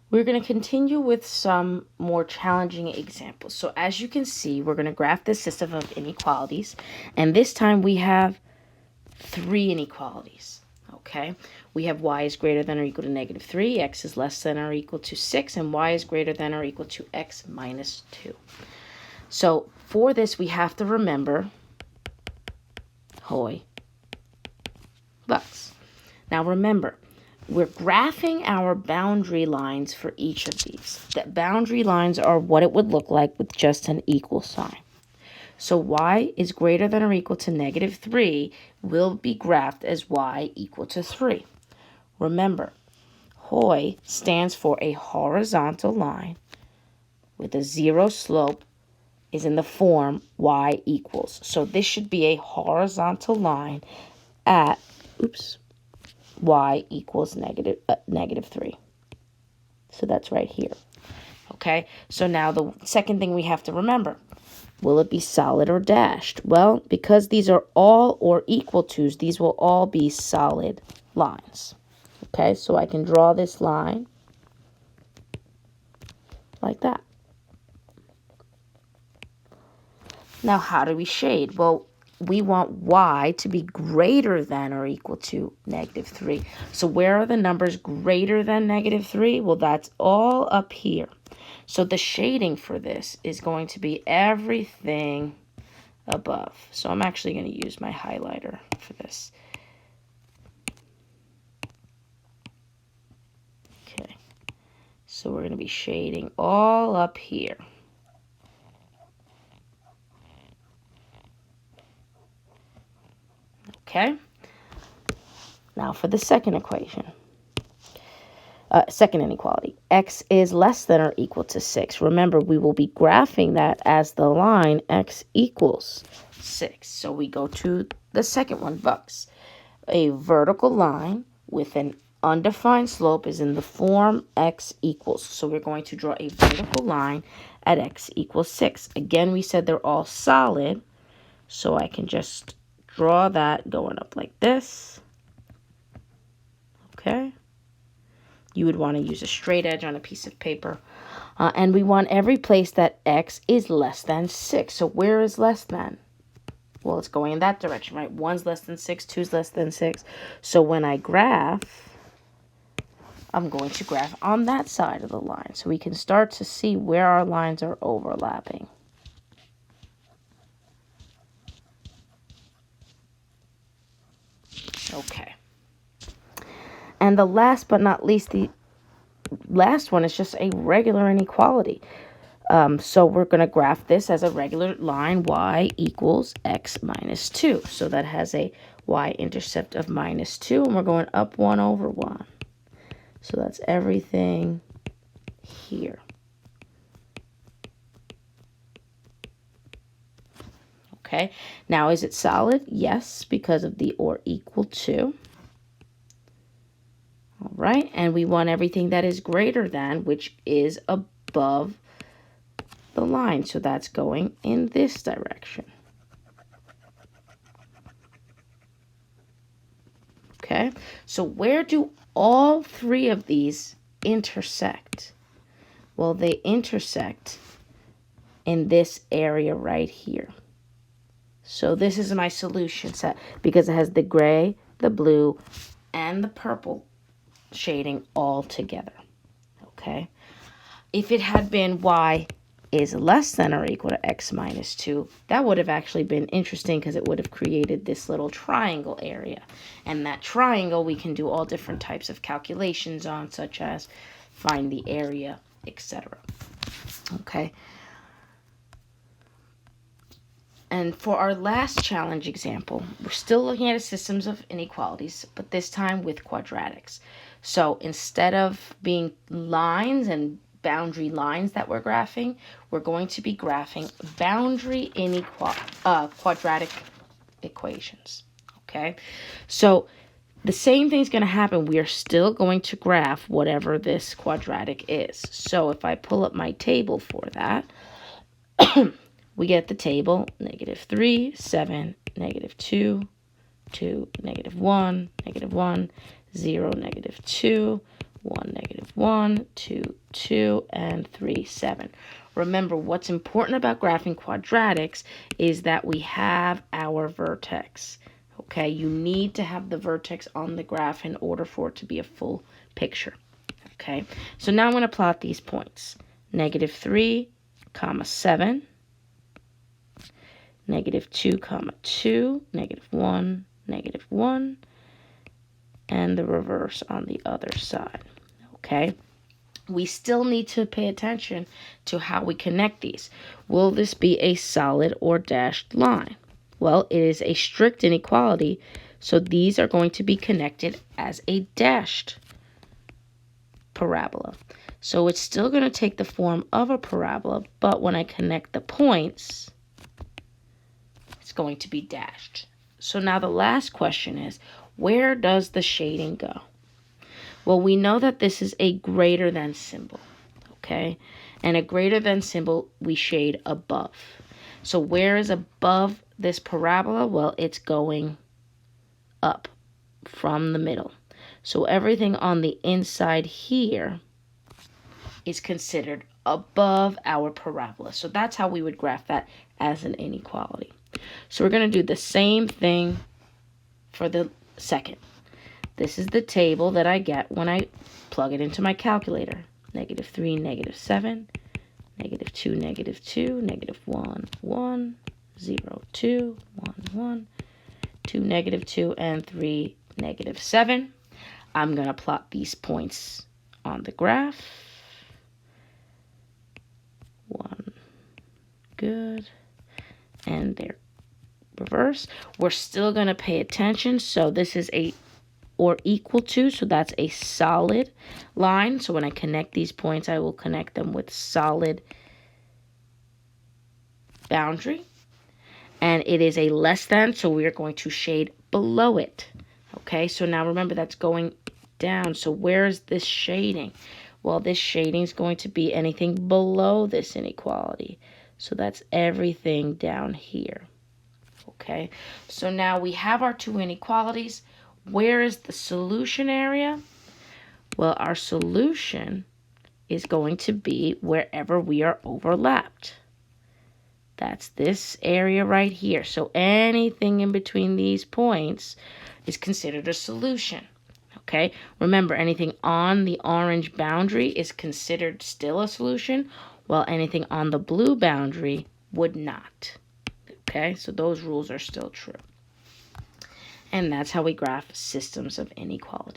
We're going to continue with some more challenging examples. So as you can see, we're going to graph this system of inequalities. And this time we have 3 inequalities. Okay, we have y is greater than or equal to negative 3, x is less than or equal to 6, and y is greater than or equal to x minus 2. So for this, we have to remember Hoy bucks. Now remember, we're graphing our boundary lines for each of these. The boundary lines are what it would look like with just an equal sign. So y is greater than or equal to negative 3 will be graphed as y equal to 3. Remember, Hoy stands for a horizontal line with a 0 slope is in the form y equals. So this should be a horizontal line at, y equals negative 3. So that's right here. Okay, so now the second thing we have to remember, will it be solid or dashed? Well, because these are all or equal to's, these will all be solid lines. Okay, so I can draw this line like that. Now, how do we shade? Well, we want y to be greater than or equal to negative 3. So where are the numbers greater than negative 3? Well, that's all up here. So the shading for this is going to be everything above. So I'm actually going to use my highlighter for this. Okay. So we're going to be shading all up here. Okay. Now for the second equation. Second inequality, x is less than or equal to 6. Remember, we will be graphing that as the line x equals 6. So we go to the second one, bucks. A vertical line with an undefined slope is in the form x equals. So we're going to draw a vertical line at x equals 6. Again, we said they're all solid, so I can just draw that going up like this. Okay. You would want to use a straight edge on a piece of paper. And we want every place that x is less than 6. So where is less than? Well, it's going in that direction, right? 1's less than 6, 2's less than 6. So when I graph, I'm going to graph on that side of the line. So we can start to see where our lines are overlapping. Okay. And the last but not least, the last one is just a regular inequality. So we're going to graph this as a regular line, y equals x minus 2. So that has a y-intercept of minus 2, and we're going up 1 over 1. So that's everything here. Okay, now is it solid? Yes, because of the or equal to. All right, and we want everything that is greater than, which is above the line. So that's going in this direction. Okay, so where do all 3 of these intersect? Well, they intersect in this area right here. So this is my solution set because it has the gray, the blue, and the purple shading all together. Okay, if it had been y is less than or equal to x minus 2, that would have actually been interesting because it would have created this little triangle area. And that triangle we can do all different types of calculations on, such as find the area, etc. Okay. And for our last challenge example, we're still looking at systems of inequalities, but this time with quadratics. So instead of being lines and boundary lines that we're graphing, we're going to be graphing boundary quadratic equations. Okay, so the same thing's going to happen. We are still going to graph whatever this quadratic is. So if I pull up my table for that, we get the table, negative 3, 7, negative 2, 2, negative 1, negative 1, 0, negative 2, 1, negative 1, 2, 2, and 3, 7. Remember, what's important about graphing quadratics is that we have our vertex. Okay, you need to have the vertex on the graph in order for it to be a full picture. Okay, so now I'm going to plot these points. -3, 7, -2, 2, -1, -1, and the reverse on the other side. Okay, we still need to pay attention to how we connect these. Will this be a solid or dashed line? Well, it is a strict inequality, so these are going to be connected as a dashed parabola. So it's still going to take the form of a parabola, but when I connect the points, it's going to be dashed. So now the last question is, where does the shading go? Well, we know that this is a greater than symbol, okay? And a greater than symbol we shade above. So where is above this parabola? Well, it's going up from the middle. So everything on the inside here is considered above our parabola. So that's how we would graph that as an inequality. So we're going to do the same thing for the second. This is the table that I get when I plug it into my calculator. -3, -7, -2, -2, -1, 1, 0, 2, 1, 1, 2, -2, and 3, -7. I'm going to plot these points on the graph. 1, good, and they're reverse. We're still going to pay attention, so this is a or equal to, so that's a solid line. So when I connect these points, I will connect them with solid boundary. And it is a less than, so we are going to shade below it. Okay, so now remember that's going down. So where is this shading? Well, this shading is going to be anything below this inequality. So that's everything down here. Okay, so now we have our two inequalities. Where is the solution area? Well, our solution is going to be wherever we are overlapped. That's this area right here. So anything in between these points is considered a solution. Okay, remember, anything on the orange boundary is considered still a solution, while anything on the blue boundary would not. Okay, so those rules are still true. And that's how we graph systems of inequality.